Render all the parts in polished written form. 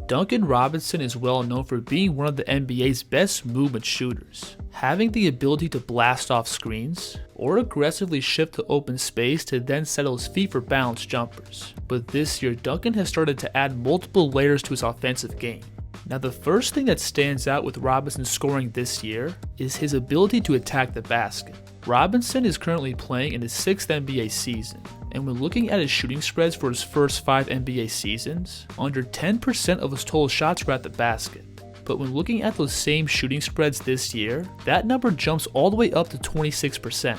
Duncan Robinson is well known for being one of the NBA's best movement shooters, having the ability to blast off screens or aggressively shift to open space to then settle his feet for balanced jumpers. But this year, Duncan has started to add multiple layers to his offensive game. Now, the first thing that stands out with Robinson's scoring this year is his ability to attack the basket. Robinson is currently playing in his 6th NBA season, and when looking at his shooting spreads for his first 5 NBA seasons, under 10% of his total shots were at the basket. But when looking at those same shooting spreads this year, that number jumps all the way up to 26%.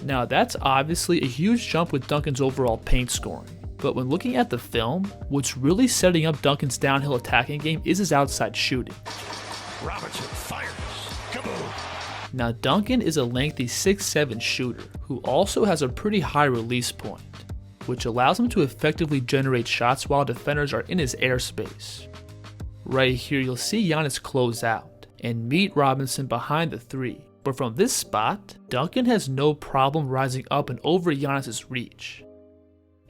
Now, that's obviously a huge jump with Duncan's overall paint scoring. But when looking at the film, what's really setting up Duncan's downhill attacking game is his outside shooting. Robinson fires. Kaboom! Now, Duncan is a lengthy 6'7" shooter who also has a pretty high release point, which allows him to effectively generate shots while defenders are in his airspace. Right here, you'll see Giannis close out and meet Robinson behind the 3, but from this spot, Duncan has no problem rising up and over Giannis' reach.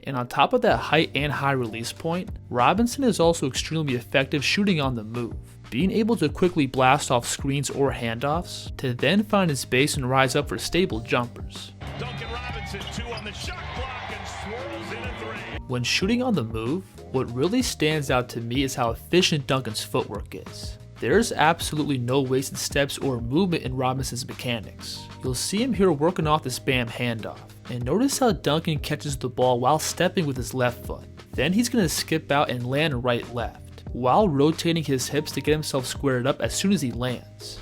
And on top of that height and high release point, Robinson is also extremely effective shooting on the move, being able to quickly blast off screens or handoffs to then find his space and rise up for stable jumpers. Duncan Robinson, 2 on the shot clock and swirls in a 3. When shooting on the move, what really stands out to me is how efficient Duncan's footwork is. There's absolutely no wasted steps or movement in Robinson's mechanics. You'll see him here working off the spam handoff, and notice how Duncan catches the ball while stepping with his left foot. Then he's going to skip out and land right-left, while rotating his hips to get himself squared up as soon as he lands.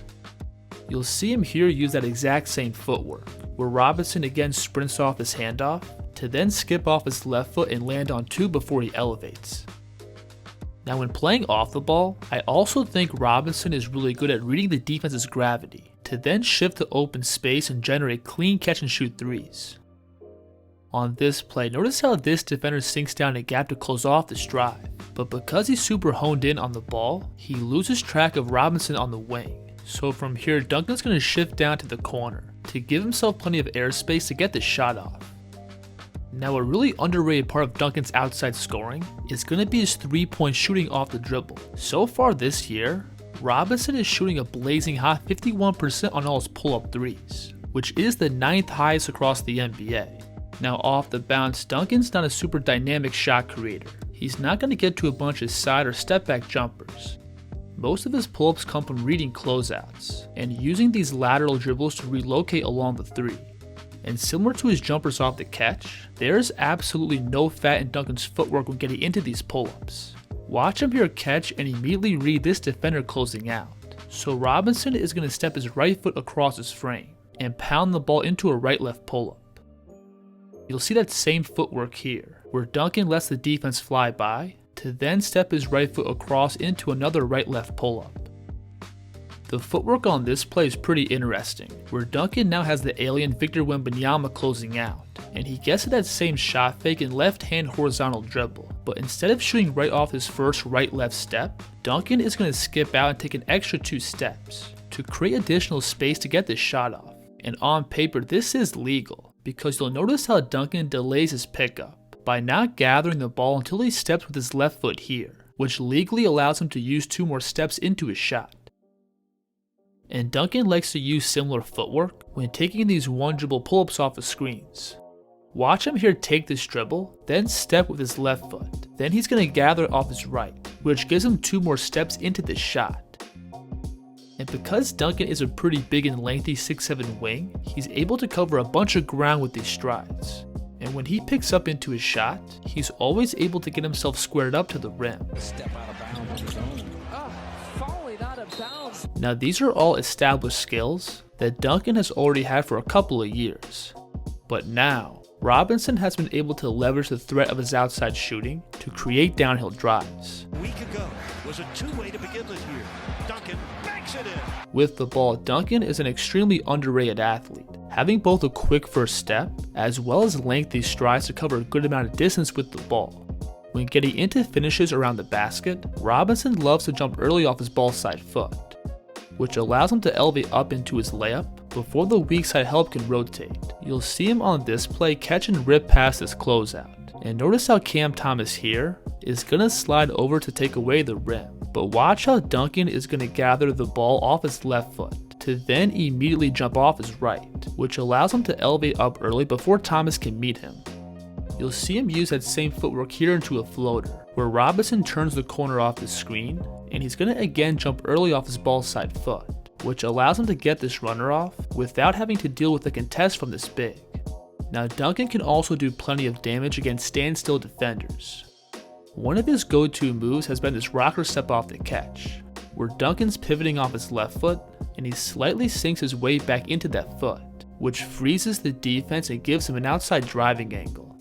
You'll see him here use that exact same footwork, where Robinson again sprints off his handoff, to then skip off his left foot and land on 2 before he elevates. Now, when playing off the ball, I also think Robinson is really good at reading the defense's gravity, to then shift to open space and generate clean catch and shoot threes. On this play, notice how this defender sinks down a gap to close off this drive, but because he's super honed in on the ball, he loses track of Robinson on the wing. So from here, Duncan's going to shift down to the corner to give himself plenty of airspace to get the shot off. Now, a really underrated part of Duncan's outside scoring is going to be his 3-point shooting off the dribble. So far this year, Robinson is shooting a blazing hot 51% on all his pull-up threes, which is the 9th highest across the NBA. Now, off the bounce, Duncan's not a super dynamic shot creator. He's not going to get to a bunch of side or step back jumpers. Most of his pull-ups come from reading closeouts and using these lateral dribbles to relocate along the 3. And similar to his jumpers off the catch, there's absolutely no fat in Duncan's footwork when getting into these pull-ups. Watch him here catch and immediately read this defender closing out. So Robinson is going to step his right foot across his frame and pound the ball into a right-left pull-up. You'll see that same footwork here, where Duncan lets the defense fly by to then step his right foot across into another right-left pull-up. The footwork on this play is pretty interesting, where Duncan now has the alien Victor Wembanyama closing out, and he gets to that same shot fake and left-hand horizontal dribble, but instead of shooting right off his first right-left step, Duncan is going to skip out and take an extra 2 steps to create additional space to get this shot off. And on paper, this is legal, because you'll notice how Duncan delays his pickup by not gathering the ball until he steps with his left foot here, which legally allows him to use 2 more steps into his shot. And Duncan likes to use similar footwork when taking these 1 dribble pull-ups off the screens. Watch him here take this dribble, then step with his left foot. Then he's going to gather off his right, which gives him 2 more steps into this shot. And because Duncan is a pretty big and lengthy 6'7" wing, he's able to cover a bunch of ground with these strides. And when he picks up into his shot, he's always able to get himself squared up to the rim. Step out of bounds on his own. Now, these are all established skills that Duncan has already had for a couple of years. But now, Robinson has been able to leverage the threat of his outside shooting to create downhill drives. A week ago was a 2-way to begin the year. Duncan banks it in. With the ball, Duncan is an extremely underrated athlete, having both a quick first step as well as lengthy strides to cover a good amount of distance with the ball. When getting into finishes around the basket, Robinson loves to jump early off his ball side foot, which allows him to elevate up into his layup before the weak side help can rotate. You'll see him on this play catch and rip past this closeout. And notice how Cam Thomas here is going to slide over to take away the rim. But watch how Duncan is going to gather the ball off his left foot to then immediately jump off his right, which allows him to elevate up early before Thomas can meet him. You'll see him use that same footwork here into a floater, where Robinson turns the corner off the screen, and he's going to again jump early off his ball side foot, which allows him to get this runner off without having to deal with the contest from this big. Now Duncan can also do plenty of damage against standstill defenders. One of his go-to moves has been this rocker step off the catch, where Duncan's pivoting off his left foot and he slightly sinks his way back into that foot, which freezes the defense and gives him an outside driving angle.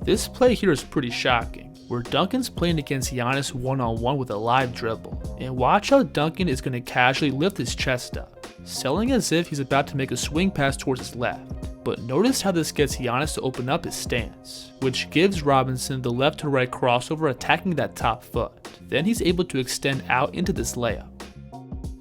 This play here is pretty shocking, where Duncan's playing against Giannis one-on-one with a live dribble, and watch how Duncan is going to casually lift his chest up, selling as if he's about to make a swing pass towards his left. But notice how this gets Giannis to open up his stance, which gives Robinson the left to right crossover attacking that top foot. Then he's able to extend out into this layup.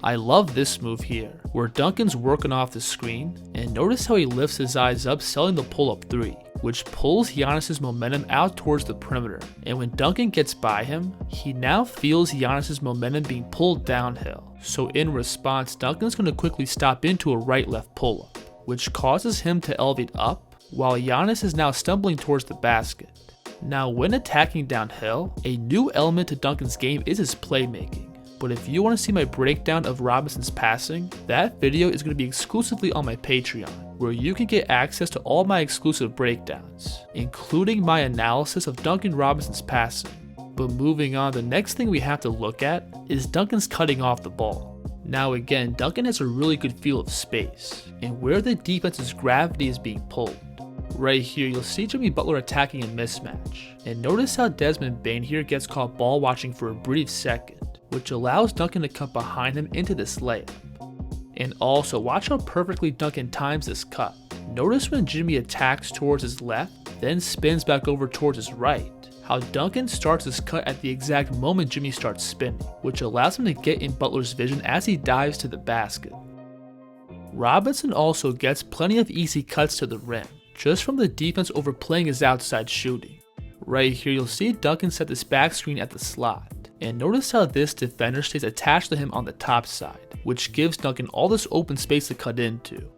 I love this move here, where Duncan's working off the screen, and notice how he lifts his eyes up selling the pull-up 3, which pulls Giannis' momentum out towards the perimeter, and when Duncan gets by him, he now feels Giannis' momentum being pulled downhill. So in response, Duncan's going to quickly stop into a right-left pull-up, which causes him to elevate up, while Giannis is now stumbling towards the basket. Now when attacking downhill, a new element to Duncan's game is his playmaking. But if you want to see my breakdown of Robinson's passing, that video is going to be exclusively on my Patreon, where you can get access to all my exclusive breakdowns, including my analysis of Duncan Robinson's passing. But moving on, the next thing we have to look at is Duncan's cutting off the ball. Now again, Duncan has a really good feel of space, and where the defense's gravity is being pulled. Right here, you'll see Jimmy Butler attacking a mismatch, and notice how Desmond Bane here gets caught ball watching for a brief second, which allows Duncan to cut behind him into this layup. And also, watch how perfectly Duncan times this cut. Notice when Jimmy attacks towards his left, then spins back over towards his right, how Duncan starts his cut at the exact moment Jimmy starts spinning, which allows him to get in Butler's vision as he dives to the basket. Robinson also gets plenty of easy cuts to the rim, just from the defense overplaying his outside shooting. Right here, you'll see Duncan set this back screen at the slot. And notice how this defender stays attached to him on the top side, which gives Duncan all this open space to cut into.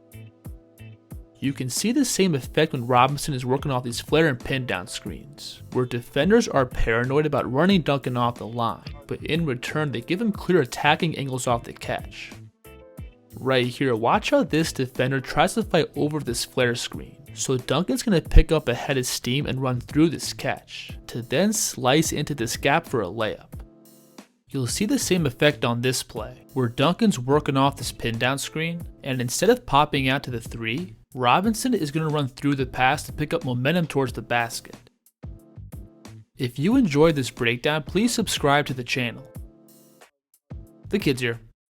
You can see the same effect when Robinson is working off these flare and pin down screens, where defenders are paranoid about running Duncan off the line, but in return they give him clear attacking angles off the catch. Right here, watch how this defender tries to fight over this flare screen, so Duncan's going to pick up a head of steam and run through this catch, to then slice into this gap for a layup. You'll see the same effect on this play, where Duncan's working off this pin down screen, and instead of popping out to the 3, Robinson is going to run through the pass to pick up momentum towards the basket. If you enjoyed this breakdown, please subscribe to the channel. The Kids here.